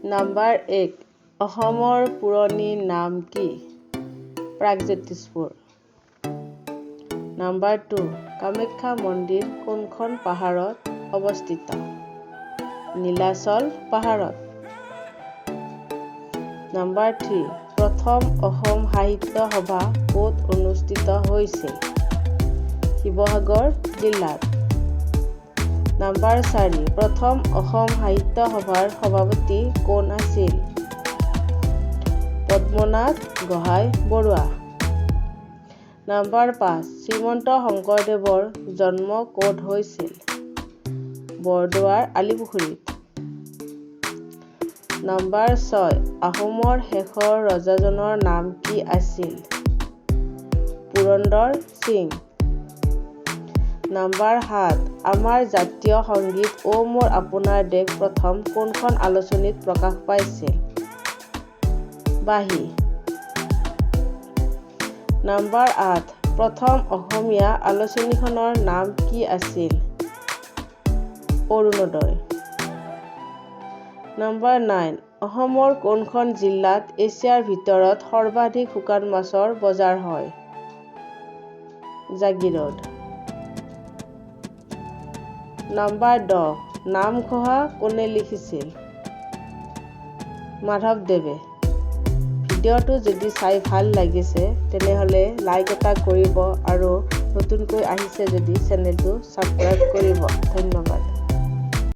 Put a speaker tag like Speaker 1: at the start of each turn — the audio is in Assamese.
Speaker 1: নাম্বাৰ 1 অসমৰ পুৰণি নাম কি? প্ৰাগজ্যোতিষপুৰ। নাম্বাৰ 2 কামাখ্যা মন্দিৰ কোনখন পাহাৰত অৱস্থিত? নীলাচল পাহাৰত। নাম্বাৰ 3 প্ৰথম অসম সাহিত্য সভা ক'ত অনুষ্ঠিত হৈছিল? শিৱসাগৰ জিলাত। নাম্বাৰ 4 প্ৰথম অসম সাহিত্য সভাৰ সভাপতি কোন আছিল? পদ্মনাথ গোহাঁই বৰুৱা। নাম্বাৰ 5 শ্ৰীমন্ত শংকৰদেৱৰ জন্ম ক'ত হৈছিল? বৰদোৱাৰ আলিপুখুৰীত। নাম্বাৰ 6 আহোমৰ শেষৰ ৰজাজনৰ নাম কি আছিল? পুৰন্দৰ সিং। নাম্বাৰ 7 আমাৰ জাতীয় সংগীত অ মোৰ আপোনাৰ দেশ প্ৰথম কোনখন আলোচনীত প্ৰকাশ পাইছিল? বাঁহী। নাম্বাৰ 8 প্ৰথম অসমীয়া আলোচনীখনৰ নাম কি আছিল? অৰুণোদয়। নাম্বাৰ 9 অসমৰ কোনখন জিলাত এছিয়াৰ ভিতৰত সৰ্বাধিক শুকান মাছৰ বজাৰ হয়? জাগিৰোড। নাম্বাৰ 10 নামঘোষা কোনে লিখিছিল? মাধৱদেৱে। ভিডিঅ'টো যদি চাই ভাল লাগিছে তেনেহ'লে লাইক এটা কৰিব আৰু নতুনকৈ আহিছে যদি চেনেলটো ছাবস্ক্ৰাইব কৰিব। ধন্যবাদ।